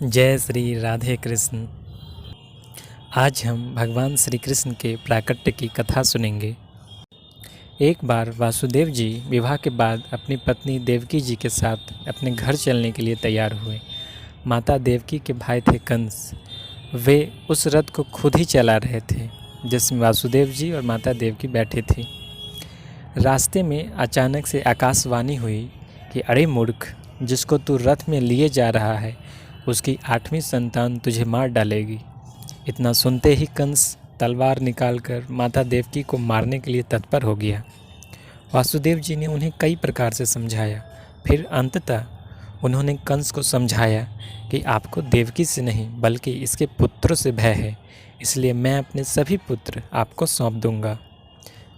जय श्री राधे कृष्ण। आज हम भगवान श्री कृष्ण के प्राकट्य की कथा सुनेंगे। एक बार वासुदेव जी विवाह के बाद अपनी पत्नी देवकी जी के साथ अपने घर चलने के लिए तैयार हुए। माता देवकी के भाई थे कंस। वे उस रथ को खुद ही चला रहे थे जिसमें वासुदेव जी और माता देवकी बैठी थी। रास्ते में अचानक से आकाशवाणी हुई कि अरे मूर्ख, जिसको तू रथ में लिए जा रहा है उसकी 8वीं संतान तुझे मार डालेगी। इतना सुनते ही कंस तलवार निकालकर माता देवकी को मारने के लिए तत्पर हो गया। वासुदेव जी ने उन्हें कई प्रकार से समझाया। फिर अंततः उन्होंने कंस को समझाया कि आपको देवकी से नहीं बल्कि इसके पुत्रों से भय है, इसलिए मैं अपने सभी पुत्र आपको सौंप दूंगा।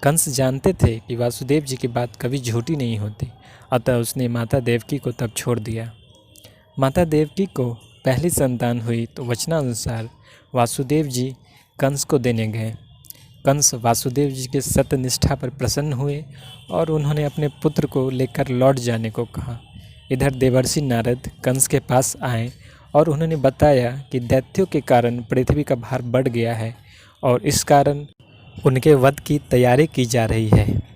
कंस जानते थे कि वासुदेव जी की बात कभी झूठी नहीं होती, अतः उसने माता देवकी को तब छोड़ दिया। माता देवकी को पहली संतान हुई तो वचनानुसार वासुदेव जी कंस को देने गए। कंस वासुदेव जी के सत्यनिष्ठा पर प्रसन्न हुए और उन्होंने अपने पुत्र को लेकर लौट जाने को कहा। इधर देवर्षि नारद कंस के पास आए और उन्होंने बताया कि दैत्यों के कारण पृथ्वी का भार बढ़ गया है और इस कारण उनके वध की तैयारी की जा रही है।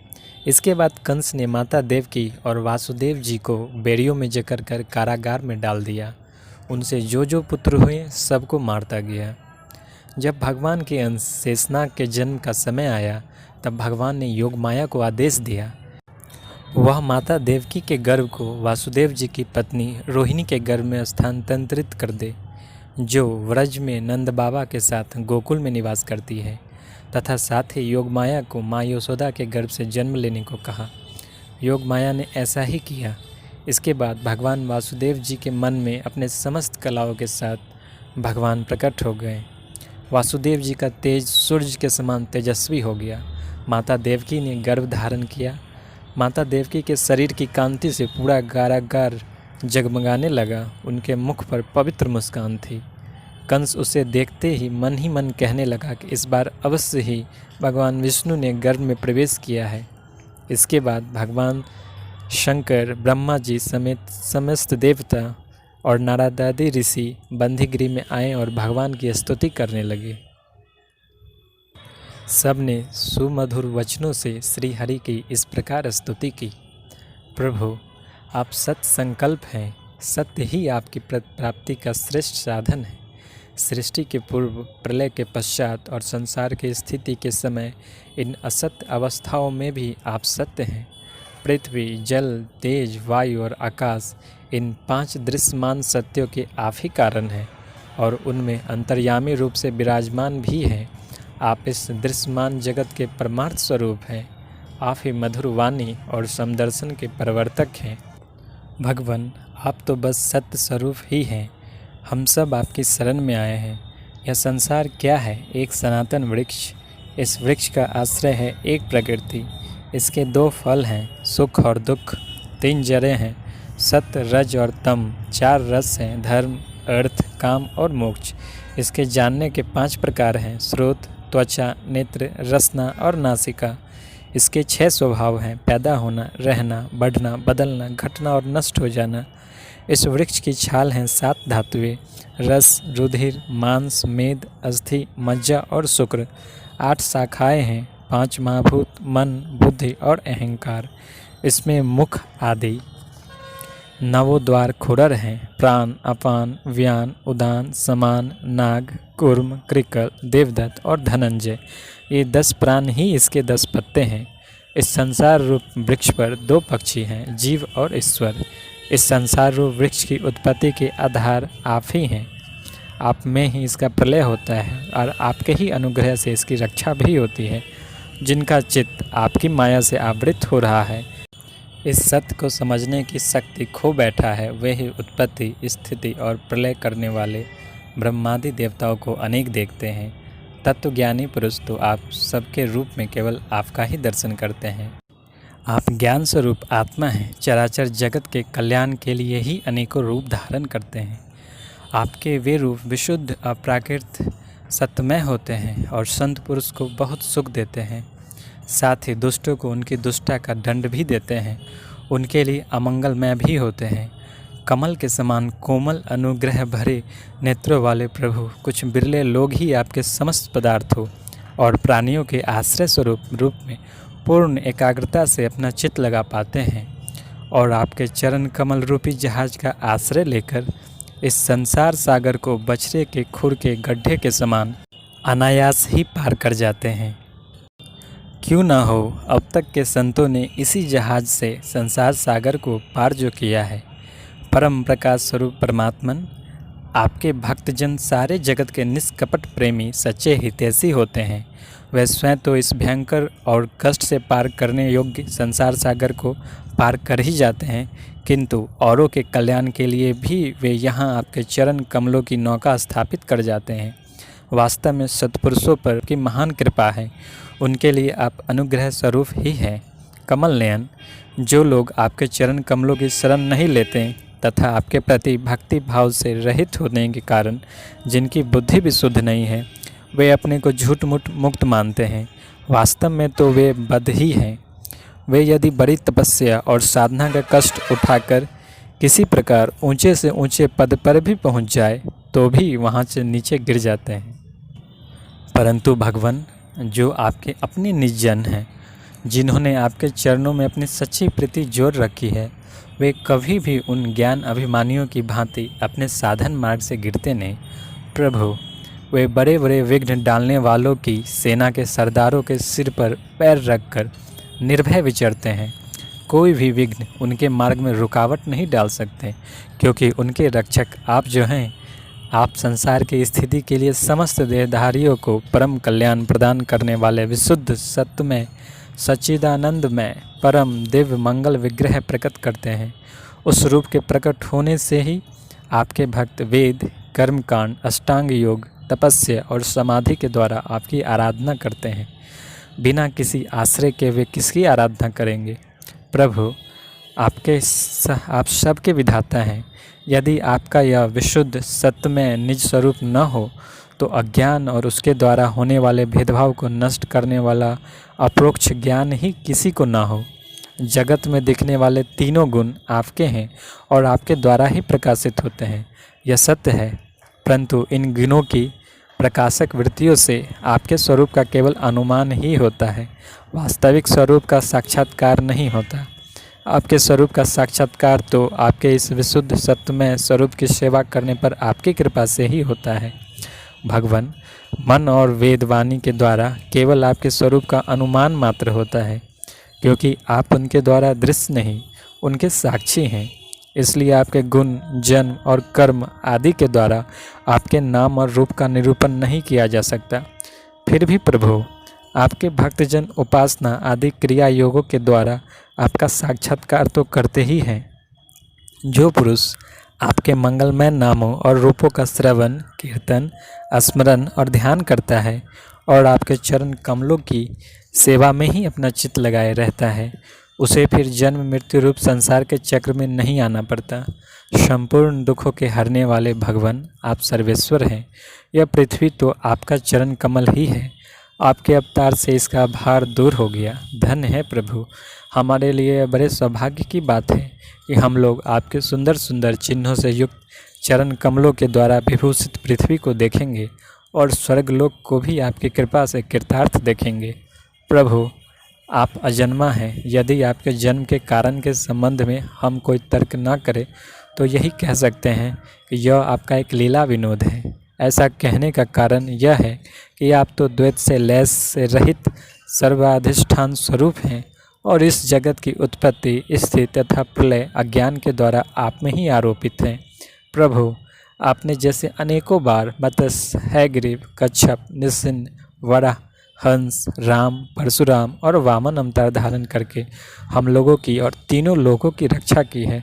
इसके बाद कंस ने माता देवकी और वासुदेव जी को बेड़ियों में जकड़ कर कारागार में डाल दिया। उनसे जो जो पुत्र हुए सबको मारता गया। जब भगवान के अंश शेषनाग के जन्म का समय आया तब भगवान ने योगमाया को आदेश दिया वह माता देवकी के गर्भ को वासुदेव जी की पत्नी रोहिणी के गर्भ में स्थानांतरित कर दे, जो व्रज में नंद बाबा के साथ गोकुल में निवास करती है, तथा साथ ही योगमाया को माँ यशोदा के गर्भ से जन्म लेने को कहा। योगमाया ने ऐसा ही किया। इसके बाद भगवान वासुदेव जी के मन में अपने समस्त कलाओं के साथ भगवान प्रकट हो गए। वासुदेव जी का तेज सूर्य के समान तेजस्वी हो गया। माता देवकी ने गर्भ धारण किया। माता देवकी के शरीर की कांति से पूरा कारागार जगमगाने लगा। उनके मुख पर पवित्र मुस्कान थी। कंस उसे देखते ही मन कहने लगा कि इस बार अवश्य ही भगवान विष्णु ने गर्भ में प्रवेश किया है। इसके बाद भगवान शंकर, ब्रह्मा जी समेत समस्त देवता और नारदादि ऋषि बंदीगृह में आए और भगवान की स्तुति करने लगे। सब ने सुमधुर वचनों से श्री हरि की इस प्रकार स्तुति की। प्रभु, आप सत्य संकल्प हैं। सत्य ही आपकी प्राप्ति का श्रेष्ठ साधन है। सृष्टि के पूर्व, प्रलय के पश्चात और संसार की स्थिति के समय इन असत्य अवस्थाओं में भी आप सत्य हैं। पृथ्वी, जल, तेज, वायु और आकाश, इन 5 दृश्यमान सत्यों के आप ही कारण हैं और उनमें अंतर्यामी रूप से विराजमान भी हैं। आप इस दृश्यमान जगत के परमार्थ स्वरूप हैं। आप ही मधुर वाणी और समदर्शन के प्रवर्तक हैं। भगवान, आप तो बस सत्य स्वरूप ही हैं। हम सब आपकी शरण में आए हैं। यह संसार क्या है? एक सनातन वृक्ष। इस वृक्ष का आश्रय है एक प्रकृति। इसके 2 फल हैं, सुख और दुख। 3 जड़ें हैं, सत्य, रज और तम। 4 रस हैं, धर्म, अर्थ, काम और मोक्ष। इसके जानने के 5 प्रकार हैं, श्रोत, त्वचा, नेत्र, रसना और नासिका। इसके 6 स्वभाव हैं, पैदा होना, रहना, बढ़ना, बदलना, घटना और नष्ट हो जाना। इस वृक्ष की छाल हैं 7 धातुएं, रस, रुधिर, मांस, मेद, अस्थि, मज्जा और शुक्र। 8 शाखाएं हैं, 5 महाभूत, मन, बुद्धि और अहंकार। इसमें मुख आदि 9 द्वार खुरर हैं, प्राण, अपान, व्यान, उदान, समान, नाग, कूर्म, कृकल, देवदत्त और धनंजय। ये 10 प्राण ही इसके 10 पत्ते हैं। इस संसार रूप वृक्ष पर 2 पक्षी हैं, जीव और ईश्वर। इस संसार रूप वृक्ष की उत्पत्ति के आधार आप ही हैं। आप में ही इसका प्रलय होता है और आपके ही अनुग्रह से इसकी रक्षा भी होती है। जिनका चित्त आपकी माया से आवृत हो रहा है, इस सत्य को समझने की शक्ति खो बैठा है, वे ही उत्पत्ति, स्थिति और प्रलय करने वाले ब्रह्मादि देवताओं को अनेक देखते हैं। तत्वज्ञानी पुरुष तो आप सबके रूप में केवल आपका ही दर्शन करते हैं। आप ज्ञान स्वरूप आत्मा हैं। चराचर जगत के कल्याण के लिए ही अनेकों रूप धारण करते हैं। आपके वे रूप विशुद्ध, अप्राकृत, सत्यमय होते हैं और संत पुरुष को बहुत सुख देते हैं। साथ ही दुष्टों को उनकी दुष्टता का दंड भी देते हैं। उनके लिए अमंगलमय भी होते हैं। कमल के समान कोमल अनुग्रह भरे नेत्रों वाले प्रभु, कुछ बिरले लोग ही आपके समस्त पदार्थों और प्राणियों के आश्रय स्वरूप रूप में पूर्ण एकाग्रता से अपना चित्त लगा पाते हैं और आपके चरण कमल रूपी जहाज का आश्रय लेकर इस संसार सागर को बछड़े के खुर के गड्ढे के समान अनायास ही पार कर जाते हैं। क्यों ना हो, अब तक के संतों ने इसी जहाज से संसार सागर को पार जो किया है। परम प्रकाश स्वरूप परमात्मन, आपके भक्तजन सारे जगत के निष्कपट प्रेमी सच्चे हितैषी होते हैं। वे स्वयं तो इस भयंकर और कष्ट से पार करने योग्य संसार सागर को पार कर ही जाते हैं, किंतु औरों के कल्याण के लिए भी वे यहाँ आपके चरण कमलों की नौका स्थापित कर जाते हैं। वास्तव में सत्पुरुषों पर की महान कृपा है, उनके लिए आप अनुग्रह स्वरूप ही हैं। कमल नयन, जो लोग आपके चरण कमलों की शरण नहीं लेते तथा आपके प्रति भक्ति भाव से रहित होने के कारण जिनकी बुद्धि भी शुद्ध नहीं है, वे अपने को झूठ मूठ मुक्त मानते हैं। वास्तव में तो वे बद्ध ही हैं। वे यदि बड़ी तपस्या और साधना का कष्ट उठाकर किसी प्रकार ऊंचे से ऊंचे पद पर भी पहुंच जाए तो भी वहां से नीचे गिर जाते हैं। परंतु भगवान, जो आपके अपने निज जन हैं, जिन्होंने आपके चरणों में अपनी सच्ची प्रीति जोड़ रखी है, वे कभी भी उन ज्ञान अभिमानियों की भांति अपने साधन मार्ग से गिरते नहीं। प्रभु, वे बड़े बड़े विघ्न डालने वालों की सेना के सरदारों के सिर पर पैर रखकर निर्भय विचरते हैं। कोई भी विघ्न उनके मार्ग में रुकावट नहीं डाल सकते, क्योंकि उनके रक्षक आप जो हैं। आप संसार की स्थिति के लिए समस्त देहधारियों को परम कल्याण प्रदान करने वाले विशुद्ध सत्वमय सच्चिदानंदमय परम दिव्य मंगल विग्रह प्रकट करते हैं। उस रूप के प्रकट होने से ही आपके भक्त वेद, कर्मकांड, अष्टांग योग, तपस्या और समाधि के द्वारा आपकी आराधना करते हैं। बिना किसी आश्रय के वे किसकी आराधना करेंगे? प्रभु, आप सबके विधाता हैं। यदि आपका यह विशुद्ध सत्य निज स्वरूप न हो तो अज्ञान और उसके द्वारा होने वाले भेदभाव को नष्ट करने वाला अप्रोक्ष ज्ञान ही किसी को न हो। जगत में दिखने वाले तीनों गुण आपके हैं और आपके द्वारा ही प्रकाशित होते हैं, यह सत्य है। परंतु इन गुणों की प्रकाशक वृत्तियों से आपके स्वरूप का केवल अनुमान ही होता है, वास्तविक स्वरूप का साक्षात्कार नहीं होता। आपके स्वरूप का साक्षात्कार तो आपके इस विशुद्ध सत्यमय स्वरूप की सेवा करने पर आपकी कृपा से ही होता है। भगवान, मन और वेदवाणी के द्वारा केवल आपके स्वरूप का अनुमान मात्र होता है, क्योंकि आप उनके द्वारा दृश्य नहीं, उनके साक्षी हैं। इसलिए आपके गुण, जन्म और कर्म आदि के द्वारा आपके नाम और रूप का निरूपण नहीं किया जा सकता। फिर भी प्रभु, आपके भक्तजन उपासना आदि क्रिया योगों के द्वारा आपका साक्षात्कार तो करते ही हैं। जो पुरुष आपके मंगलमय नामों और रूपों का श्रवण, कीर्तन, स्मरण और ध्यान करता है और आपके चरण कमलों की सेवा में ही अपना चित्त लगाए रहता है, उसे फिर जन्म मृत्यु रूप संसार के चक्र में नहीं आना पड़ता। संपूर्ण दुखों के हरने वाले भगवान, आप सर्वेश्वर हैं। यह पृथ्वी तो आपका चरण कमल ही है। आपके अवतार से इसका भार दूर हो गया। धन्य है प्रभु। हमारे लिए बड़े सौभाग्य की बात है कि हम लोग आपके सुंदर सुंदर चिन्हों से युक्त चरण कमलों के द्वारा विभूषित पृथ्वी को देखेंगे और स्वर्गलोक को भी आपकी कृपा से कृतार्थ देखेंगे। प्रभु, आप अजन्मा हैं। यदि आपके जन्म के कारण के संबंध में हम कोई तर्क न करें तो यही कह सकते हैं कि यह आपका एक लीला विनोद है। ऐसा कहने का कारण यह है कि आप तो द्वैत से लैस से रहित सर्वाधिष्ठान स्वरूप हैं और इस जगत की उत्पत्ति, स्थिति तथा प्रलय अज्ञान के द्वारा आप में ही आरोपित हैं। प्रभु, आपने जैसे अनेकों बार मत्स्य, हैग्रीव, कच्छप, नृसिंह, वराह, हंस, राम, परशुराम और वामन अवतार धारण करके हम लोगों की और तीनों लोगों की रक्षा की है,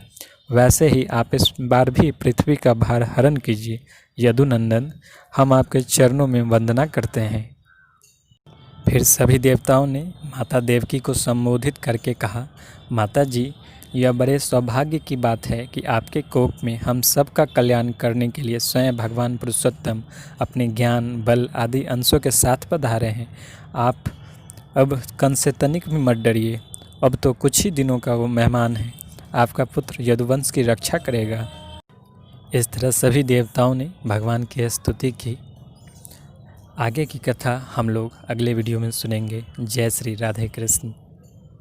वैसे ही आप इस बार भी पृथ्वी का भार हरण कीजिए। यदुनंदन, हम आपके चरणों में वंदना करते हैं। फिर सभी देवताओं ने माता देवकी को संबोधित करके कहा, माता जी, यह बड़े सौभाग्य की बात है कि आपके कोप में हम सब का कल्याण करने के लिए स्वयं भगवान पुरुषोत्तम अपने ज्ञान, बल आदि अंशों के साथ पधारे हैं। आप अब कंस से तनिक भी मत डरिए, अब तो कुछ ही दिनों का वो मेहमान है। आपका पुत्र यदुवंश की रक्षा करेगा। इस तरह सभी देवताओं ने भगवान की स्तुति की। आगे की कथा हम लोग अगले वीडियो में सुनेंगे। जय श्री राधे कृष्ण।